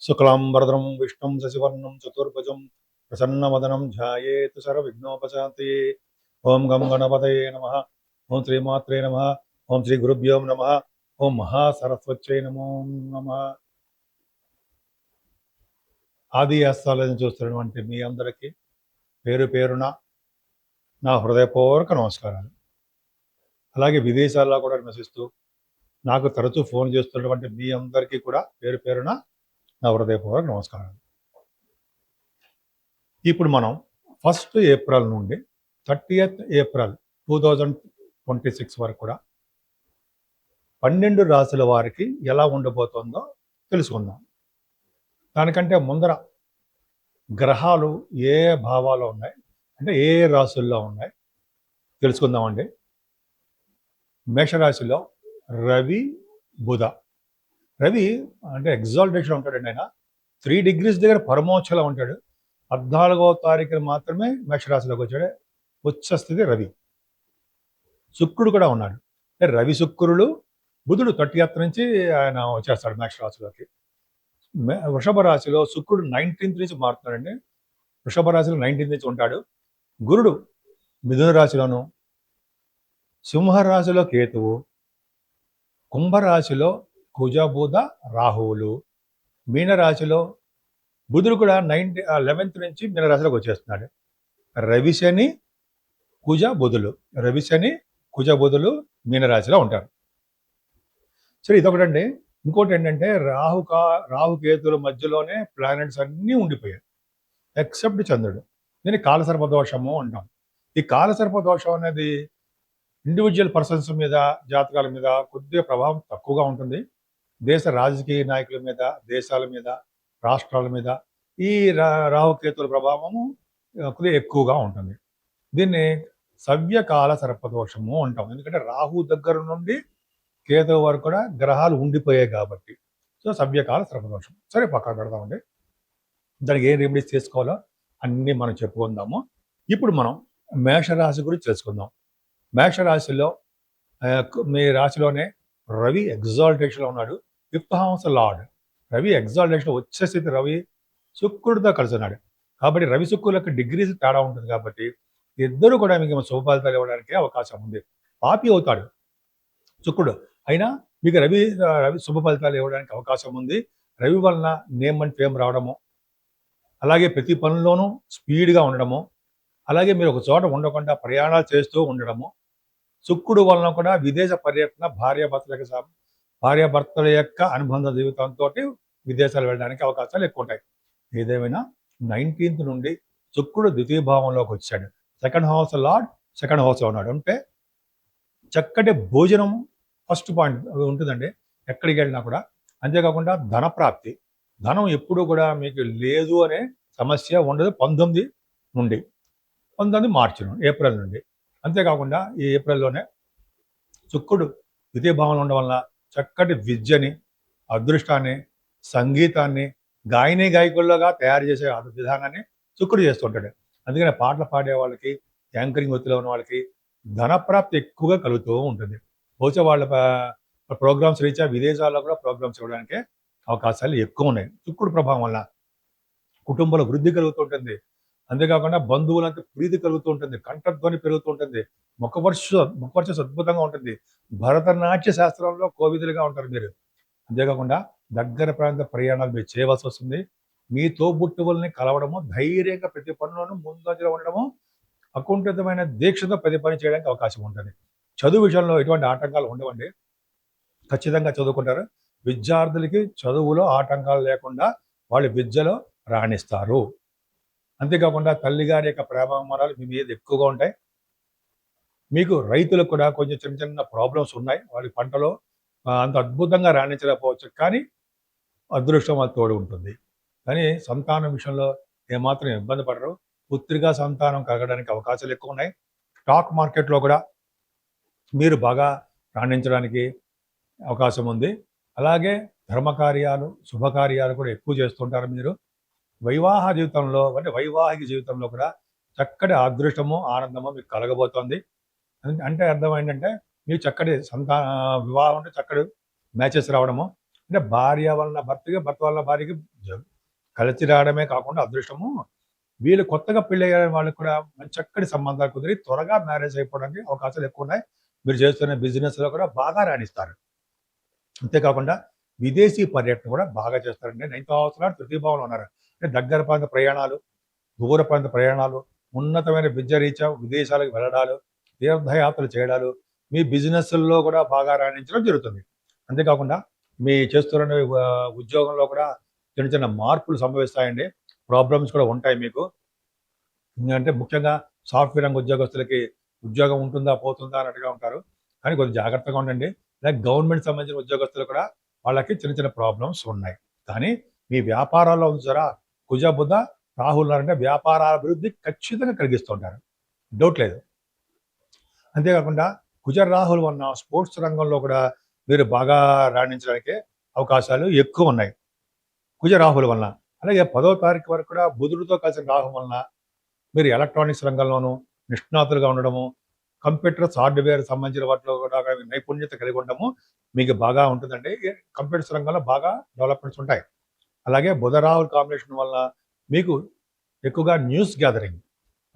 శుక్లాంబరధరం విష్ణుం శశివర్ణం చతుర్భుజం ప్రసన్నవదనం ధ్యాయేత్ సర్వవిఘ్నోపశాంతయే. ఓం గం గణపతయే నమః. ఓం శ్రీమాత్రే నమః. ఓం శ్రీ గురుభ్యో నమః. ఓం మహాసరస్వత్యై నమో నమః. ఆది ఆస్థాలను చూస్తున్నటువంటి మీ అందరికీ పేరు పేరున నా హృదయపూర్వక నమస్కారాలు. అలాగే విదేశాల్లో కూడా నివసిస్తూ నాకు తరచూ ఫోన్ చేస్తున్నటువంటి మీ అందరికీ కూడా పేరు పేరున నా హృదయపూర్వక నమస్కారాలు. ఇప్పుడు మనం 1 ఏప్రిల్ నుండి 30th ఏప్రిల్ 2026 వరకు కూడా 12 రాశుల వారికి ఎలా ఉండబోతుందో తెలుసుకుందాం. దానికంటే ముందర గ్రహాలు ఏ భావాలు ఉన్నాయి, అంటే ఏ రాశుల్లో ఉన్నాయి తెలుసుకుందామండి. మేషరాశిలో రవి, బుధ. రవి అంటే ఎగ్జాల్టేషన్ ఉంటాడండి. ఆయన 3 degrees దగ్గర పరమోచ్చలో ఉంటాడు. 14వ తారీఖున మాత్రమే మేషరాశిలోకి వచ్చాడు. ఉచ్చస్థితి రవి. శుక్రుడు కూడా ఉన్నాడు. అంటే రవి శుక్రుడు, బుధుడు 30th నుంచి ఆయన వచ్చేస్తాడు మేషరాశిలోకి. వృషభ రాశిలో శుక్రుడు 19th నుంచి మారుతున్నాడండి. వృషభ రాశిలో 19th నుంచి ఉంటాడు. గురుడు మిథున రాశిలోను, సింహరాశిలో కేతువు, కుంభరాశిలో కుజ, బుధ, రాహువులు, మీనరాశిలో బుధుడు కూడా 11th నుంచి మీనరాశిలోకి వచ్చేస్తున్నాడు. రవి శని కుజ బుధులు, రవి శని కుజ బుధులు మీనరాశిలో ఉంటారు. సరే, ఇదొకటండి. ఇంకోటి ఏంటంటే రాహుకేతుల మధ్యలోనే ప్లానెట్స్ అన్నీ ఉండిపోయాయి ఎక్సెప్ట్ చంద్రుడు. దీన్ని కాలసర్పదోషము అంటాం. ఈ కాలసర్పదోషం అనేది ఇండివిజువల్ పర్సన్స్ మీద, జాతకాల మీద కొద్దిగా ప్రభావం తక్కువగా ఉంటుంది. దేశ రాజకీయ నాయకుల మీద, దేశాల మీద, రాష్ట్రాల మీద ఈ రాహుకేతుల ప్రభావము కొద్దిగా ఎక్కువగా ఉంటుంది. దీన్ని సవ్యకాల సర్పదోషము అంటాం. ఎందుకంటే రాహు దగ్గర నుండి కేతువు వరకు కూడా గ్రహాలు ఉండిపోయాయి కాబట్టి. సో సవ్యకాల సర్పదోషం. సరే, పక్కన పెడదామండి. దానికి ఏం రెమెడీస్ చేసుకోవాలో అన్నీ మనం చెప్పుకుందాము. ఇప్పుడు మనం మేషరాశి గురించి తెలుసుకుందాం. మేషరాశిలో మీ రాశిలోనే రవి ఎగ్జాల్టేషన్లో ఉన్నాడు. 5th house lord Ravi exaltation వచ్చేసి రవి శుక్రుడితో కలిసి ఉన్నాడు. కాబట్టి రవి శుక్రులకు డిగ్రీస్ తేడా ఉంటుంది. కాబట్టి ఇద్దరు కూడా మీకు శుభ ఫలితాలు ఇవ్వడానికి అవకాశం ఉంది. పాపి అవుతాడు శుక్రుడు, అయినా మీకు రవి శుభ ఫలితాలు ఇవ్వడానికి అవకాశం ఉంది. రవి వలన నేమ్ అండ్ ఫేమ్ రావడము, అలాగే ప్రతి పనుల్లోనూ స్పీడ్గా ఉండడము, అలాగే మీరు ఒక చోట ఉండకుండా ప్రయాణాలు చేస్తూ ఉండడము, శుక్రుడు వలన కూడా విదేశ పర్యటన, భార్యాభర్తల యొక్క అనుబంధ జీవితంతో విదేశాలు వెళ్ళడానికి అవకాశాలు ఎక్కువ ఉంటాయి. ఏదేమైనా 19th నుండి శుక్రుడు ద్వితీయ భావంలోకి వచ్చాడు. 2nd house lord 2nd house ఉన్నాడు. అంటే చక్కటి భోజనం ఫస్ట్ పాయింట్ ఉంటుందండి ఎక్కడికి వెళ్ళినా కూడా. అంతేకాకుండా ధనప్రాప్తి, ధనం ఎప్పుడు కూడా మీకు లేదు అనే సమస్య ఉండదు. 19 మార్చి నుండి, ఏప్రిల్ నుండి. అంతేకాకుండా ఈ ఏప్రిల్లోనే శుక్రుడు ద్వితీయ భావంలో ఉండడం వలన చక్కటి విద్యని, అదృష్టాన్ని, సంగీతాన్ని గాయకుల్లోగా తయారు చేసే విధానాన్ని శుక్రుడు చేస్తుంటాడు. అందుకని పాటలు పాడే వాళ్ళకి, యాంకరింగ్ వృత్తిలో ఉన్న వాళ్ళకి ధనప్రాప్తి ఎక్కువగా కలుగుతూ ఉంటుంది. బహుశా వాళ్ళ ప్రోగ్రామ్స్ రీత్యా విదేశాల్లో కూడా ప్రోగ్రామ్స్ ఇవ్వడానికి అవకాశాలు ఎక్కువ ఉన్నాయి. శుక్రుడు ప్రభావం వల్ల కుటుంబంలో వృద్ధి కలుగుతుంటుంది. అంతేకాకుండా బంధువులంతా ప్రీతి కలుగుతూ ఉంటుంది. కంఠధ్వని పెరుగుతూ ఉంటుంది. ముఖవర్ష అద్భుతంగా ఉంటుంది. భరతనాట్య శాస్త్రంలో కోవిదులుగా ఉంటారు మీరు. అంతేకాకుండా దగ్గర ప్రాంత ప్రయాణాలు మీరు చేయవలసి వస్తుంది. మీ తోబుట్టువుల్ని కలవడము, ధైర్యంగా ప్రతి పనిలోనూ ముందంజలో ఉండడము, అకుంఠితమైన దీక్షతో ప్రతి పని చేయడానికి అవకాశం ఉంటుంది. చదువు విషయంలో ఎటువంటి ఆటంకాలు ఉండవండి. ఖచ్చితంగా చదువుకుంటారు. విద్యార్థులకి చదువులో ఆటంకాలు లేకుండా వాళ్ళు విద్యలో రాణిస్తారు. అంతేకాకుండా తల్లిగారి యొక్క ప్రేమాభిమానాలు మీ మీద ఎక్కువగా ఉంటాయి. మీకు రైతులకు కూడా కొంచెం చిన్న చిన్న ప్రాబ్లమ్స్ ఉన్నాయి. వాళ్ళ పంటలో అంత అద్భుతంగా రాణించలేకపోవచ్చు, కానీ అదృష్టం వాళ్ళ తోడు ఉంటుంది. కానీ సంతానం విషయంలో ఏమాత్రం ఇబ్బంది పడరు. పుత్రికా సంతానం కలగడానికి అవకాశాలు ఎక్కువ ఉన్నాయి. స్టాక్ మార్కెట్లో కూడా మీరు బాగా రాణించడానికి అవకాశం ఉంది. అలాగే ధర్మకార్యాలు, శుభకార్యాలు కూడా ఎక్కువ చేస్తుంటారు మీరు. వైవాహిక జీవితంలో కూడా చక్కటి అదృష్టము, ఆనందము మీకు కలగబోతోంది. అంటే అర్థం ఏంటంటే మీరు చక్కటి వివాహం అంటే చక్కటి మ్యాచెస్ రావడము, అంటే భార్య వలన భర్తకి, భర్త వలన భార్యకి కలిసి రావడమే కాకుండా అదృష్టము, వీళ్ళు కొత్తగా పెళ్ళయ్యే వాళ్ళకి కూడా మంచి చక్కటి సంబంధాలు కుదిరి త్వరగా మ్యారేజ్ అయిపోవడానికి అవకాశాలు ఎక్కువ ఉన్నాయి. మీరు చేస్తున్న బిజినెస్‌లో కూడా బాగా రాణిస్తారు. అంతేకాకుండా విదేశీ పర్యటన కూడా బాగా చేస్తారండి. 9th హౌస్‌లో తృతీయ భావంలో ఉన్నారు. అంటే దగ్గర ప్రాంత ప్రయాణాలు, దూర ప్రాంత ప్రయాణాలు, ఉన్నతమైన విద్య రీత్యా విదేశాలకు వెళ్ళడాలు, తీర్థయాత్రలు చేయడాలు, మీ బిజినెస్‌ల్లో కూడా బాగా రాణించడం జరుగుతుంది. అంతేకాకుండా మీ చేస్తున్న ఉద్యోగంలో కూడా చిన్న చిన్న మార్పులు సంభవిస్తాయండి. ప్రాబ్లమ్స్ కూడా ఉంటాయి మీకు. అంటే ముఖ్యంగా సాఫ్ట్‌వేర్ రంగ ఉద్యోగస్తులకి ఉద్యోగం ఉంటుందా? పోతుందా? అన్నట్టుగా ఉంటారు. కానీ కొద్దిగా జాగ్రత్తగా ఉండండి. లైక్ గవర్నమెంట్ సంబంధించిన ఉద్యోగస్తులు కూడా వాళ్ళకి చిన్న చిన్న ప్రాబ్లమ్స్ ఉన్నాయి. కానీ మీ వ్యాపారాల్లో ఉంది చూసారా? కుజ, బుధ, రాహులు ఉన్నారంటే వ్యాపారాల అభివృద్ధి ఖచ్చితంగా కలిగిస్తూ ఉంటారు. డౌట్ లేదు. అంతేకాకుండా కుజ, రాహుల వలన స్పోర్ట్స్ రంగంలో కూడా మీరు బాగా రాణించడానికి అవకాశాలు ఎక్కువ ఉన్నాయి. కుజ, రాహుల వలన. అలాగే 10వ తారీఖు వరకు కూడా బుధుడితో కలిసిన రాహు వలన మీరు ఎలక్ట్రానిక్స్ రంగంలోనూ నిష్ణాతులుగా ఉండడము, కంప్యూటర్స్ హార్డ్‌వేర్ సంబంధించిన వాటిలో కూడా నైపుణ్యత కలిగి ఉండడము మీకు బాగా ఉంటుందండి. కంప్యూటర్స్ రంగంలో బాగా డెవలప్‌మెంట్స్ ఉంటాయి. అలాగే బుధ, రాహుల కాంబినేషన్ వల్ల మీకు ఎక్కువగా న్యూస్ గ్యాదరింగ్,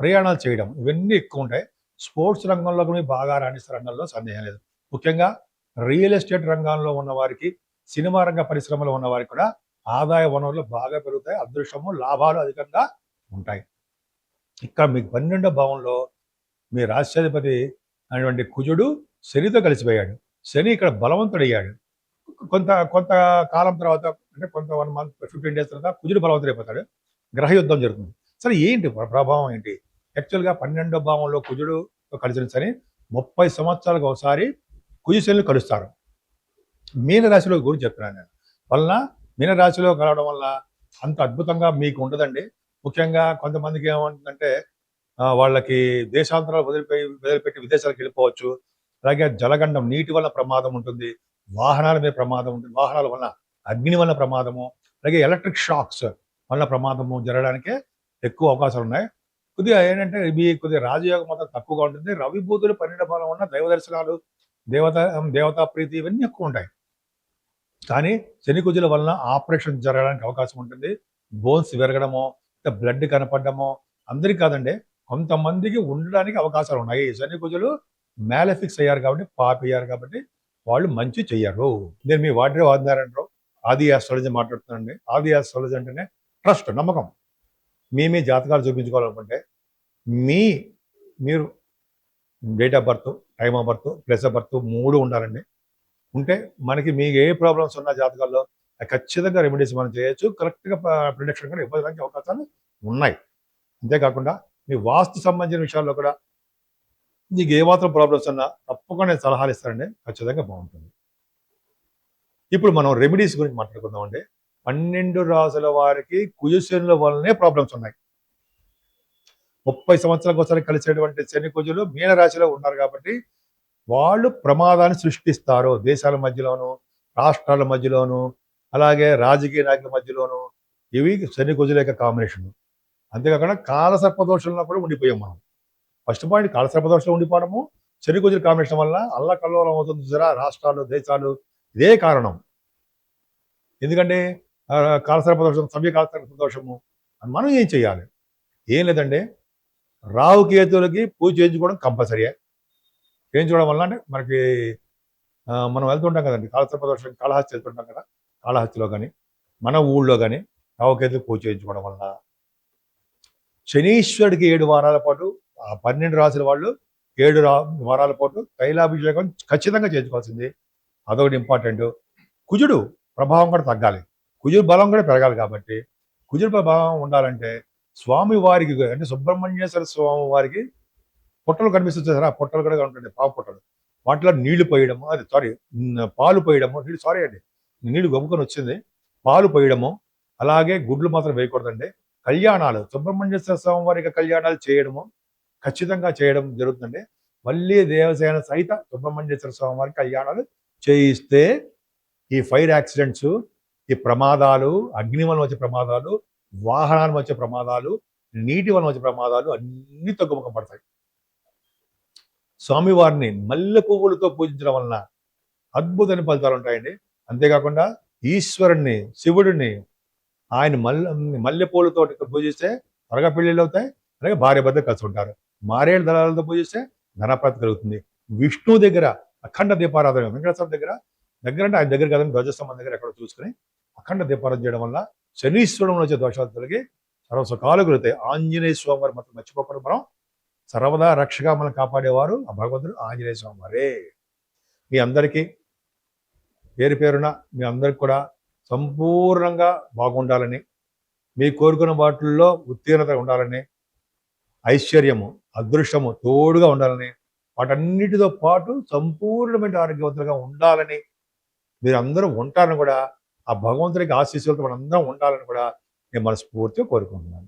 ప్రయాణాలు చేయడం ఇవన్నీ ఎక్కువ ఉంటాయి. స్పోర్ట్స్ రంగంలో కూడా మీరు బాగా రాణిస్తారు అనడంలో సందేహం లేదు. ముఖ్యంగా రియల్ ఎస్టేట్ రంగంలో ఉన్నవారికి, సినిమా రంగ పరిశ్రమలో ఉన్నవారికి కూడా ఆదాయ వనరులు బాగా పెరుగుతాయి. అదృష్టము, లాభాలు అధికంగా ఉంటాయి. ఇక్కడ మీకు 12వ భావంలో మీ రాష్ట్రాధిపతి అయినటువంటి కుజుడు శనితో కలిసిపోయాడు. శని ఇక్కడ బలవంతుడయ్యాడు. కొంత కొంత కాలం తర్వాత అంటే కొంత 1 మంత్ 15 డేస్ తర్వాత కుజుడు బలవంతుడైపోతాడు. గ్రహయుద్ధం జరుగుతుంది. సరే ఏంటి ప్రభావం ఏంటి? యాక్చువల్‌గా 12వ భావంలో కుజుడుతో కలిసిన శని 30 సంవత్సరాలకు ఒకసారి కుజు శనులు కలుస్తారు. మీనరాశిలో గురించి చెప్తున్నాను నేను. వలన మీనరాశిలో కలవడం వల్ల అంత అద్భుతంగా మీకు ఉండదండి. ముఖ్యంగా కొంతమందికి ఏమవుతుందంటే వాళ్ళకి దేశాంతరాలు వదిలిపెట్టి విదేశాలకు వెళ్ళిపోవచ్చు. అలాగే జలగండం నీటి వల్ల ప్రమాదం ఉంటుంది. వాహనాల మీద ప్రమాదం ఉంటుంది. వాహనాల వల్ల అగ్ని వల్ల ప్రమాదము, అలాగే ఎలక్ట్రిక్ షాక్స్ వల్ల ప్రమాదము జరగడానికే ఎక్కువ అవకాశాలు ఉన్నాయి. కొద్దిగా ఏంటంటే ఇవి కొద్దిగా రాజయోగం మాత్రం తక్కువగా ఉంటుంది. రవి బుధులు 12 బలం ఉన్న దైవ దర్శనాలు, దేవతా ప్రీతి ఇవన్నీ ఎక్కువ ఉంటాయి. కానీ శని కుజుల వలన ఆపరేషన్ జరగడానికి అవకాశం ఉంటుంది. బోన్స్ విరగడమో, బ్లడ్ కనపడమో అందరికీ కాదండి. కొంతమందికి ఉండడానికి అవకాశాలు ఉన్నాయి. శని కుజులు మ్యాలెఫిక్స్ అయ్యారు కాబట్టి, పాపయ్యారు కాబట్టి వాళ్ళు మంచి చెయ్యరు. నేను మీ వాటిలో వాడినారంటారు. ఆది ఆస్ట్రాలజీ మాట్లాడుతున్నానండి. ఆది ఆస్ట్రాలజీ అంటేనే ట్రస్ట్, నమ్మకం. మీ జాతకాలు చూపించుకోవాలనుకుంటే మీరు date of birth, time of birth, place of birth 3 ఉండాలండి. ఉంటే మనకి మీకు ఏ ప్రాబ్లమ్స్ ఉన్న జాతకాల్లో ఖచ్చితంగా రెమెడీస్ మనం చేయొచ్చు. కరెక్ట్‌గా ప్రిడిక్షన్ కూడా ఇవ్వడానికి అవకాశాలు ఉన్నాయి. అంతేకాకుండా మీ వాస్తు సంబంధించిన విషయాల్లో కూడా మీకు ఏ మాత్రం ప్రాబ్లమ్స్ ఉన్నా తప్పకుండా నేను సలహాలు ఇస్తానండి. ఖచ్చితంగా బాగుంటుంది. ఇప్పుడు మనం రెమెడీస్ గురించి మాట్లాడుకుందామండి. 12 రాసుల వారికి కుజశనుల వల్లనే ప్రాబ్లమ్స్ ఉన్నాయి. 30 సంవత్సరాలకు ఒకసారి కలిసేటువంటి శని కుజులు మీన రాశిలో ఉన్నారు కాబట్టి వాళ్ళు ప్రమాదాన్ని సృష్టిస్తారు. దేశాల మధ్యలోను, రాష్ట్రాల మధ్యలోను, అలాగే రాజకీయ నాయకుల మధ్యలోను. ఇవి శని కుజుల యొక్క కాంబినేషన్. అంతేకాకుండా కాలసర్పదోషంలో కూడా ఉండిపోయాం మనం. ఫస్ట్ పాయింట్ కాలసర్పదోషంలో ఉండిపోవడము, శని కుజుల కాంబినేషన్ వల్ల అల్లకల్లోలం అవుతుంది చూసారా రాష్ట్రాలు, దేశాలు. ఇదే కారణం. ఎందుకంటే కాలసర్పదోషం, సవ్య కాలసర్పదోషము. మనం ఏం చేయాలి? ఏం లేదండి, రాహుకేతులకి పూజ చేయించుకోవడం కంపల్సరీయే. చేయించుకోవడం వల్ల అంటే మనకి మనం వెళ్తుంటాం కదండి, కాలసర్పదోషం కాళహస్తి వెళ్తుంటాం కదా, కాళహస్తిలో కానీ మన ఊళ్ళో కానీ రాహుకేతులు పూజ చేయించుకోవడం వల్ల శనీశ్వరుడికి 7 వారాల పాటు 12 రాసుల వాళ్ళు 7 వారాల పాటు తైలాభిషేకం ఖచ్చితంగా చేయించుకోవాల్సింది. అదొకటి ఇంపార్టెంట్. కుజుడు ప్రభావం కూడా తగ్గాలి, కుజుడు బలం కూడా పెరగాలి. కాబట్టి కుజుడు ప్రభావం ఉండాలంటే స్వామి వారికి అంటే సుబ్రహ్మణ్యేశ్వర స్వామి వారికి పుట్టలు కనిపిస్తుంది సార్, ఆ పుట్టలు కూడా ఉంటుంది, పావు పుట్టలు. వాటిలో నీళ్లు పోయడము, పాలు పోయడము, నీళ్లు గమ్ముకొని వచ్చింది, పాలు పోయడము. అలాగే గుడ్లు మాత్రం వేయకూడదండి. కళ్యాణాలు, సుబ్రహ్మణ్యేశ్వర స్వామి వారికి కళ్యాణాలు చేయడము ఖచ్చితంగా చేయడం జరుగుతుందండి. మళ్ళీ దేవసేన సహిత సుబ్రహ్మణ్యేశ్వర స్వామి వారికి కళ్యాణాలు చేయిస్తే ఈ ఫైర్ యాక్సిడెంట్స్, ఈ ప్రమాదాలు, అగ్ని వలన వచ్చే ప్రమాదాలు, వాహనాల వచ్చే ప్రమాదాలు, నీటి వలన వచ్చే ప్రమాదాలు అన్ని తగ్గుముఖం పడతాయి. స్వామివారిని మల్లె పువ్వులతో పూజించడం వలన అద్భుతమైన ఫలితాలు ఉంటాయండి. అంతేకాకుండా ఈశ్వరుణ్ణి, శివుడిని, ఆయన మల్లెపూలతోటి పూజిస్తే త్వరగా పెళ్ళిళ్ళు అవుతాయి. అలాగే భార్య భర్త కలిసి ఉంటారు. మారేడు దళాలతో పూజిస్తే ధనప్రాప్తి కలుగుతుంది. విష్ణువు దగ్గర అఖండ దీపారాధన, వెంకటేశ్వర దగ్గర అంటే ఆయన దగ్గర కదండి, ధ్వజస్తంభం దగ్గర ఎక్కడ చూసుకుని అఖండ దీపారాధన చేయడం వల్ల శనీశ్వరంలో వచ్చే దోషాలు తొలగి సర్వసుఖాలు కలుగుతాయి. ఆంజనేయ స్వామి వారు మాత్రం మర్చిపోకుండా మనం సర్వదా రక్షగా మనం కాపాడేవారు ఆ భగవంతుడు ఆంజనేయ స్వామి వారే. మీ అందరికీ పేరు పేరున మీ అందరికి కూడా సంపూర్ణంగా బాగుండాలని, మీ కోరుకున్న వాటిల్లో ఉత్తీర్ణత ఉండాలని, ఐశ్వర్యము, అదృష్టము తోడుగా ఉండాలని, వాటన్నిటితో పాటు సంపూర్ణమైన ఆరోగ్యవంతులుగా ఉండాలని, మీరందరూ ఉంటారని కూడా, ఆ భగవంతుడికి ఆశీస్సులతో మనందరం ఉండాలని కూడా నేను మనస్ఫూర్తిగా కోరుకుంటున్నాను.